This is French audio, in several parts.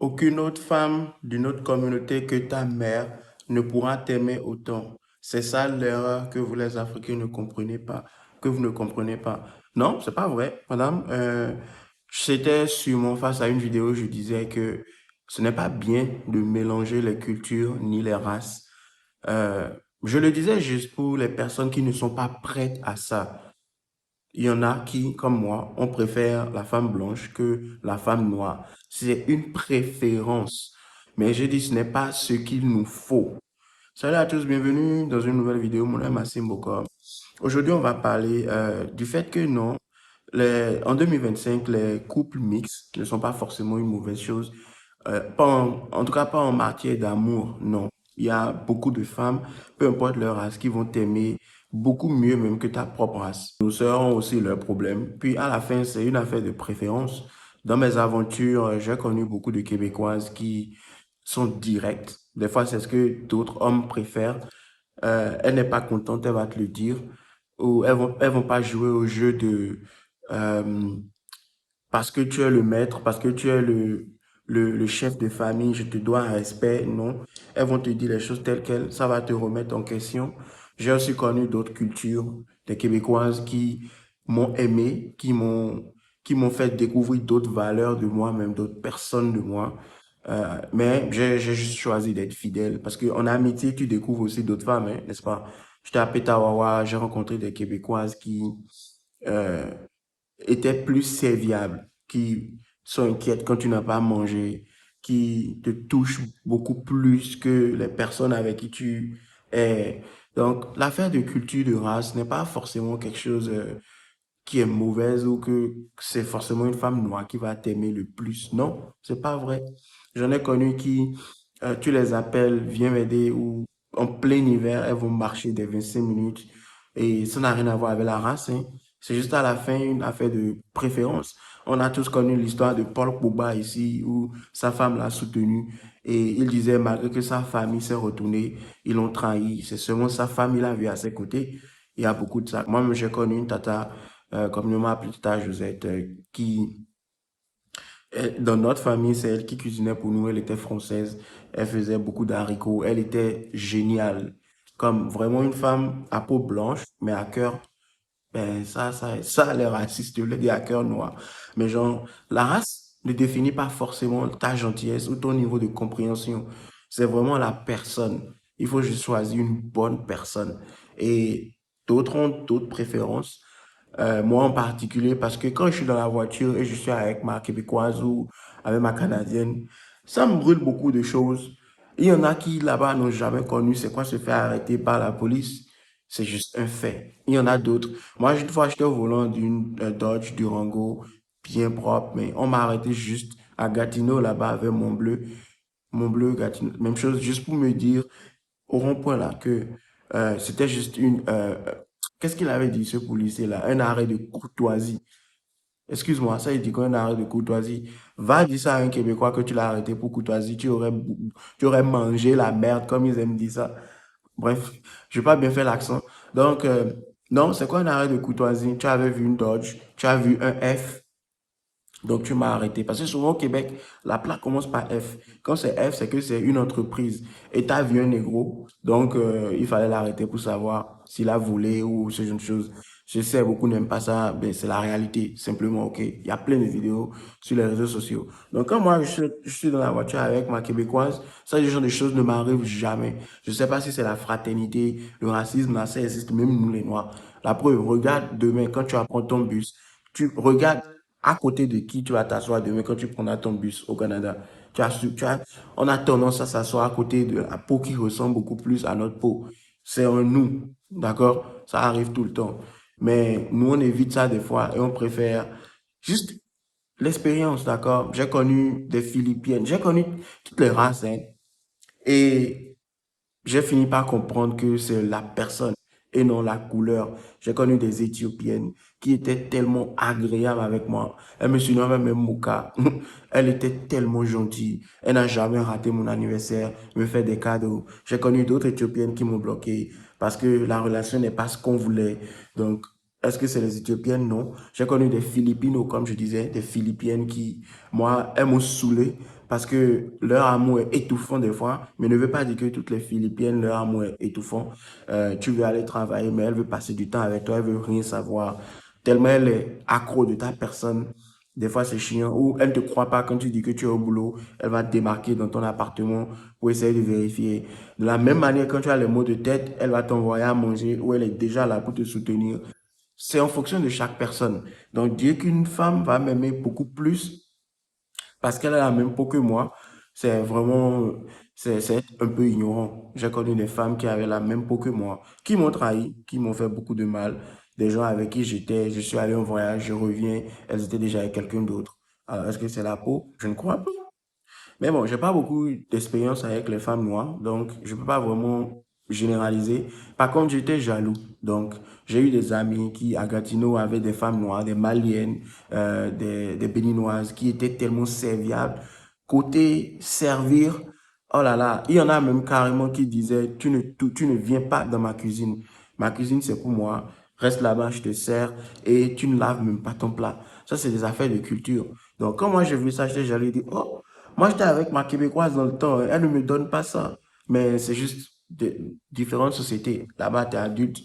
Aucune autre femme d'une autre communauté que ta mère ne pourra t'aimer autant. C'est ça l'erreur que vous les Africains ne comprenez pas, que vous ne comprenez pas. Non, c'est pas vrai, madame. J'étais sûrement face à une vidéo où je disais que ce n'est pas bien de mélanger les cultures ni les races. Euh, je le disais juste pour les personnes qui ne sont pas prêtes à ça. Il y en a qui, comme moi, on préfère la femme blanche que la femme noire. C'est une préférence. Mais je dis, ce n'est pas ce qu'il nous faut. Salut à tous, bienvenue dans une nouvelle vidéo. Mon nom est Massim Bokor. Aujourd'hui, on va parler du fait que non, en 2025, les couples mixtes ne sont pas forcément une mauvaise chose. En tout cas, pas en matière d'amour, non. Il y a beaucoup de femmes, peu importe leur race, qui vont t'aimer beaucoup mieux même que ta propre race. Nous serons aussi leurs problèmes. Puis à la fin, c'est une affaire de préférence. Dans mes aventures, j'ai connu beaucoup de Québécoises qui sont directes. Des fois, c'est ce que d'autres hommes préfèrent. Elle n'est pas contente, elle va te le dire. Ou elles vont pas jouer au jeu de euh, parce que tu es le maître, parce que tu es le chef de famille, je te dois un respect. Non, elles vont te dire les choses telles quelles, ça va te remettre en question. J'ai aussi connu d'autres cultures, des Québécoises qui m'ont aimé, qui m'ont fait découvrir d'autres valeurs de moi, même d'autres personnes de moi. Mais j'ai juste choisi d'être fidèle parce qu'en amitié, tu découvres aussi d'autres femmes, hein, n'est-ce pas? J'étais à Petawawa, j'ai rencontré des Québécoises qui, euh, étaient plus serviables, qui sont inquiètes quand tu n'as pas mangé, qui te touchent beaucoup plus que les personnes avec qui tu es. Donc, l'affaire de culture de race n'est pas forcément quelque chose qui est mauvaise ou que c'est forcément une femme noire qui va t'aimer le plus. Non, c'est pas vrai. J'en ai connu qui, tu les appelles, viens m'aider ou en plein hiver, elles vont marcher des 25 minutes et ça n'a rien à voir avec la race, hein. C'est juste à la fin une affaire de préférence. On a tous connu l'histoire de Paul Pogba ici où sa femme l'a soutenu et il disait malgré que sa famille s'est retournée, ils l'ont trahi. C'est seulement sa femme il a vu à ses côtés. Il y a beaucoup de ça. Moi-même, j'ai connu une tata comme je m'appelle Tata Josette, qui, dans notre famille, c'est elle qui cuisinait pour nous. Elle était française. Elle faisait beaucoup d'haricots. Elle était géniale. Comme vraiment une femme à peau blanche, mais à cœur, ben, ça, les racistes, je le dis à cœur noir. Mais genre, la race ne définit pas forcément ta gentillesse ou ton niveau de compréhension. C'est vraiment la personne. Il faut juste choisir une bonne personne. Et d'autres ont d'autres préférences. Moi en particulier, parce que quand je suis dans la voiture et je suis avec ma Québécoise ou avec ma Canadienne, ça me brûle beaucoup de choses. Il y en a qui là-bas n'ont jamais connu c'est quoi se faire arrêter par la police. C'est juste un fait. Il y en a d'autres. Moi, une fois, j'étais au volant d'une Dodge Durango bien propre, mais on m'a arrêté juste à Gatineau là-bas avec mon bleu Gatineau. Même chose, juste pour me dire au rond-point là que c'était juste qu'est-ce qu'il avait dit ce policier là? Un arrêt de courtoisie. Excuse-moi, ça il dit qu'un arrêt de courtoisie. Va dire ça à un Québécois que tu l'as arrêté pour courtoisie, tu aurais mangé la merde comme ils aiment dire ça. Bref, je vais pas bien faire l'accent. Donc, non, c'est quoi un arrêt de courtoisie? Tu avais vu une Dodge, tu as vu un F, donc, tu m'as arrêté. Parce que souvent au Québec, la plaque commence par F. Quand c'est F, c'est que c'est une entreprise. Et tu as vu un négro. Donc, il fallait l'arrêter pour savoir s'il a volé ou ce genre de choses. Je sais, beaucoup n'aiment pas ça. Mais c'est la réalité. Simplement, OK. Il y a plein de vidéos sur les réseaux sociaux. Donc, quand moi, je suis dans la voiture avec ma Québécoise, ça, ce genre de choses ne m'arrivent jamais. Je sais pas si c'est la fraternité, le racisme, là, ça existe, même nous, les Noirs. La preuve, regarde demain, quand tu vas prendre ton bus, tu regardes à côté de qui tu vas t'asseoir demain quand tu prendras ton bus au Canada. On a tendance à s'asseoir à côté de la peau qui ressemble beaucoup plus à notre peau. C'est en nous, d'accord? Ça arrive tout le temps. Mais nous, on évite ça des fois et on préfère juste l'expérience, d'accord? J'ai connu des Philippiennes, j'ai connu toutes les races, hein. Et j'ai fini par comprendre que c'est la personne et non la couleur. J'ai connu des Éthiopiennes qui étaient tellement agréables avec moi. Elle me surnommait même Mouka. Elle était tellement gentille. Elle n'a jamais raté mon anniversaire, me fait des cadeaux. J'ai connu d'autres Éthiopiennes qui m'ont bloqué parce que la relation n'est pas ce qu'on voulait. Donc, est-ce que c'est les Éthiopiennes? Non. J'ai connu des Philippinos, comme je disais, des Philippiennes qui, moi, elles m'ont saoulé parce que leur amour est étouffant des fois, mais ne veut pas dire que toutes les Philippiennes, leur amour est étouffant. Tu veux aller travailler, mais elle veut passer du temps avec toi, elle veut rien savoir. Tellement elle est accro de ta personne. Des fois, c'est chiant. Ou elle ne te croit pas quand tu dis que tu es au boulot. Elle va te débarquer dans ton appartement pour essayer de vérifier. De la même manière, quand tu as les maux de tête, elle va t'envoyer à manger ou elle est déjà là pour te soutenir. C'est en fonction de chaque personne. Donc, dire qu'une femme va m'aimer beaucoup plus parce qu'elle a la même peau que moi, c'est vraiment, c'est être un peu ignorant. J'ai connu des femmes qui avaient la même peau que moi, qui m'ont trahi, qui m'ont fait beaucoup de mal. Des gens avec qui j'étais, je suis allé en voyage, je reviens, elles étaient déjà avec quelqu'un d'autre. Alors, est-ce que c'est la peau? Je ne crois pas. Mais bon, j'ai pas beaucoup d'expérience avec les femmes noires, donc je peux pas vraiment généraliser. Par contre, j'étais jaloux. Donc, j'ai eu des amis qui, à Gatineau, avaient des femmes noires, des Maliennes, des Béninoises, qui étaient tellement serviables. Côté servir, oh là là, il y en a même carrément qui disaient, tu ne viens pas dans ma cuisine. Ma cuisine, c'est pour moi. Reste là-bas, je te sers et tu ne laves même pas ton plat. Ça, c'est des affaires de culture. Donc, quand moi j'ai vu ça, j'étais jaloux, dit, oh, moi, j'étais avec ma Québécoise dans le temps. Elle ne me donne pas ça. Mais c'est juste différentes sociétés. Là-bas, tu es adulte,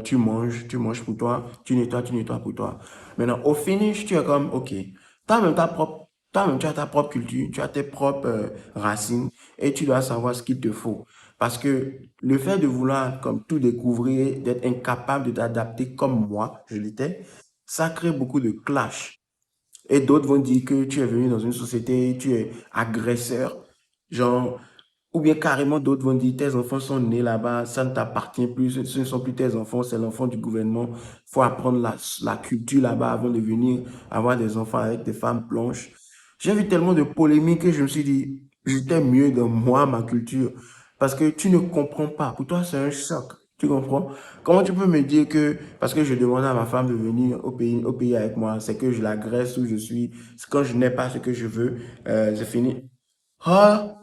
tu manges pour toi, tu nettoies pour toi. Maintenant, au finish, tu es comme, OK, tu as même ta propre, toi-même, tu as ta propre culture, tu as tes propres racines et tu dois savoir ce qu'il te faut. Parce que le fait de vouloir comme tout découvrir, d'être incapable de t'adapter comme moi, je l'étais, ça crée beaucoup de clash. Et d'autres vont dire que tu es venu dans une société, tu es agresseur. Genre, ou bien carrément d'autres vont dire tes enfants sont nés là-bas, ça ne t'appartient plus, ce ne sont plus tes enfants, c'est l'enfant du gouvernement. Il faut apprendre la culture là-bas avant de venir avoir des enfants avec des femmes blanches. J'ai vu tellement de polémiques que je me suis dit, j'étais mieux dans moi, ma culture. Parce que tu ne comprends pas. Pour toi, c'est un choc. Tu comprends? Comment tu peux me dire que, parce que je demande à ma femme de venir au pays avec moi, c'est que je l'agresse où je suis, c'est quand je n'ai pas ce que je veux, c'est fini. Ah,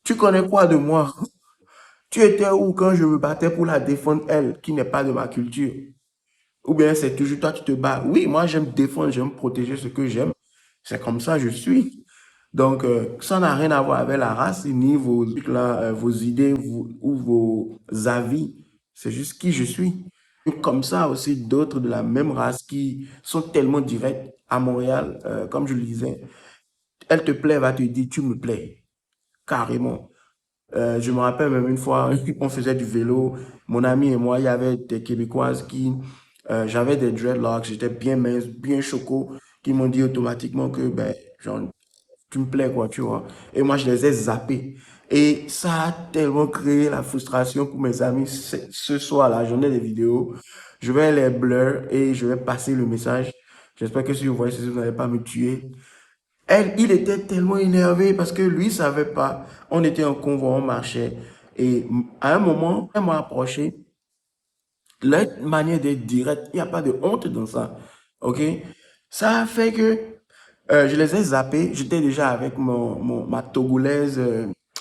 tu connais quoi de moi? Tu étais où quand je me battais pour la défendre, elle, qui n'est pas de ma culture? Ou bien c'est toujours toi qui te bats? Oui, moi j'aime défendre, j'aime protéger ce que j'aime. C'est comme ça je suis. Donc, ça n'a rien à voir avec la race, ni vos, là, vos idées ou vos avis. C'est juste qui je suis. Comme ça aussi, d'autres de la même race qui sont tellement directs à Montréal, comme je le disais, elle te plaît, va te dire, tu me plais, carrément. Je me rappelle même une fois, on faisait du vélo, mon ami et moi, il y avait des Québécoises qui, j'avais des dreadlocks, j'étais bien mince, bien choco, qui m'ont dit automatiquement que, ben, genre, tu me plais, quoi, tu vois. Et moi, je les ai zappés. Et ça a tellement créé la frustration pour mes amis. Ce soir-là, j'en ai des vidéos. Je vais les blur et je vais passer le message. J'espère que si vous voyez ceci, vous n'allez pas me tuer. Elle, il était tellement énervé parce que lui, il savait pas. On était en convoi, on marchait. Et à un moment, elle m'a approché. Leur manière d'être directe, il n'y a pas de honte dans ça. OK? Ça a fait que je les ai zappés. J'étais déjà avec ma Togolaise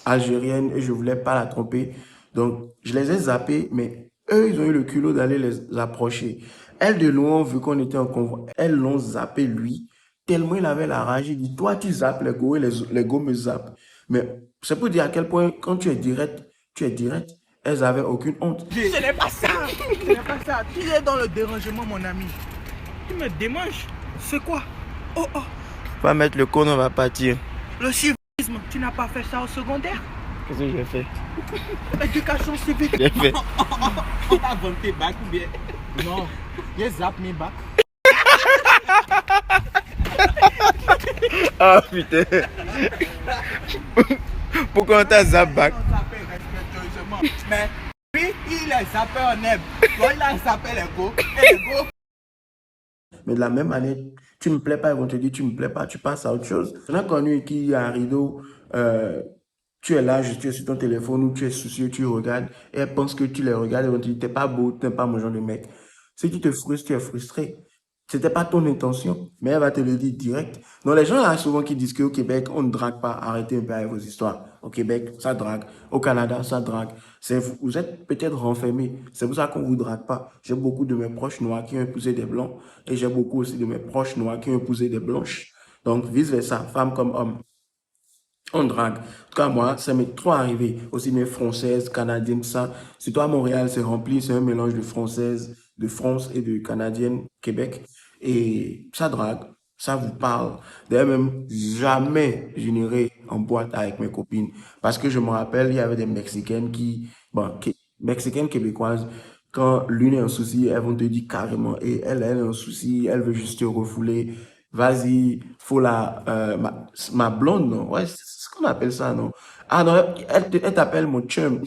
algérienne et je voulais pas la tromper. Donc, je les ai zappés, mais eux, ils ont eu le culot d'aller les approcher. Elle, de loin, vu qu'on était en convoi, elles l'ont zappé, lui, tellement il avait la rage. Il dit, toi, tu zappes les go et les go me zappent. Mais c'est pour dire à quel point, quand tu es direct, tu es direct. Elles avaient aucune honte. Ce n'est pas ça. Ce n'est pas ça. Tu es dans le dérangement, mon ami. Tu me démanges. C'est quoi? Oh, oh. Va mettre le con, on va partir. Le civisme, tu n'as pas fait ça au secondaire? Qu'est-ce que j'ai fait? Éducation civique. J'ai fait. On a vanté bac ou bien? Non, j'ai zappé mes bacs. Ah putain. Pourquoi on t'a zappé back? On s'appelle respectueusement. Mais lui, il est zappé en herbe. Toi, il a zappé les go. Et les go. Mais de la même manière, tu me plais pas, ils vont te dire tu me plais pas, tu passes à autre chose. J'en ai connu qui a un rideau, tu es là, tu es sur ton téléphone ou tu es soucieux, tu regardes, et elles pensent que tu les regardes, et vont te dire t'es pas beau, t'es pas mon genre de mec. Si tu te frustres, tu es frustré. C'était pas ton intention, mais elle va te le dire direct. Donc les gens là souvent qui disent qu'au Québec, on ne drague pas, arrêtez un peu avec vos histoires. Au Québec, ça drague. Au Canada, ça drague. Vous êtes peut-être renfermés. C'est pour ça qu'on vous drague pas. J'ai beaucoup de mes proches noirs qui ont épousé des blancs et j'ai beaucoup aussi de mes proches noirs qui ont épousé des blanches. Donc vice-versa, femme comme homme. On drague. En tout cas, moi, ça m'est trop arrivé. Aussi bien française, canadienne, ça. C'est toi, Montréal, c'est rempli. C'est un mélange de française, de France et de canadienne, Québec. Et ça drague. Ça vous parle. D'ailleurs, même, jamais je n'irai en boîte avec mes copines. Parce que je me rappelle, il y avait des Mexicaines Mexicaines québécoises, quand l'une est en souci, elles vont te dire carrément, et elle est en souci, elle veut juste te refouler. Vas-y, faut ma blonde, non? Ouais, c'est ce qu'on appelle ça, non? Ah non, elle t'appelle mon chum.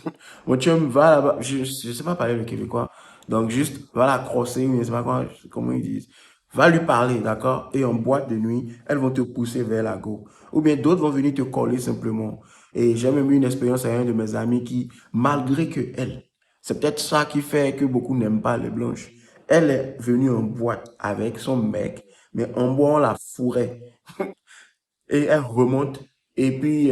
Mon chum va là-bas. Je sais pas parler le québécois. Donc, juste, va la crosser, mais je sais pas comment ils disent. Va lui parler, d'accord? Et en boîte de nuit, elles vont te pousser vers la go. Ou bien d'autres vont venir te coller simplement. Et j'ai même eu une expérience avec un de mes amis qui, malgré que elle, c'est peut-être ça qui fait que beaucoup n'aiment pas les blanches. Elle est venue en boîte avec son mec, mais en bois, on la fourrait. Et elle remonte. Et puis,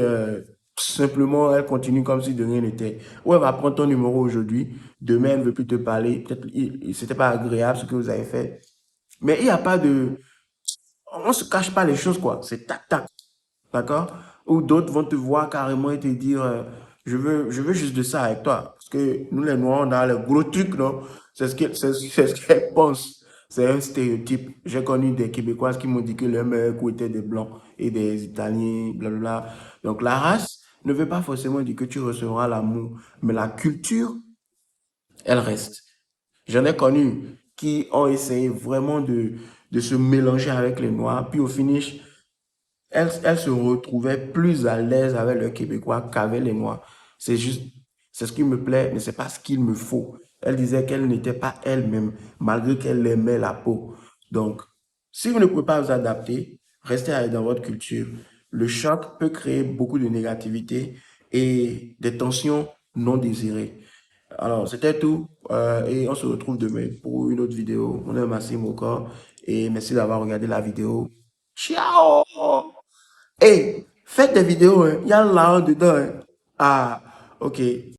simplement, elle continue comme si de rien n'était. Ou elle va prendre ton numéro aujourd'hui. Demain, elle ne veut plus te parler. Peut-être c'était pas agréable ce que vous avez fait. Mais il n'y a pas de... On ne se cache pas les choses, quoi. C'est tac, tac. D'accord? Ou d'autres vont te voir carrément et te dire, je veux juste de ça avec toi. Parce que nous, les Noirs, on a le gros truc, non? C'est ce qu'elles pensent. C'est un stéréotype. J'ai connu des Québécoises qui m'ont dit que leurs meilleurs coups étaient des Blancs et des Italiens, blablabla. Donc, la race ne veut pas forcément dire que tu recevras l'amour, mais la culture, elle reste. J'en ai connu qui ont essayé vraiment de se mélanger avec les Noirs, puis au finish, elle se retrouvait plus à l'aise avec le Québécois qu'avec les Noirs. C'est juste, c'est ce qui me plaît, mais c'est pas ce qu'il me faut. Elle disait qu'elle n'était pas elle-même, malgré qu'elle aimait la peau. Donc, si vous ne pouvez pas vous adapter, restez dans votre culture. Le choc peut créer beaucoup de négativité et des tensions non désirées. Alors, c'était tout. Et on se retrouve demain pour une autre vidéo. Mon nom est Massimo encore et merci d'avoir regardé la vidéo. Ciao! Hey, faites des vidéos, hein. Il y a là dedans, hein. Ah, ok.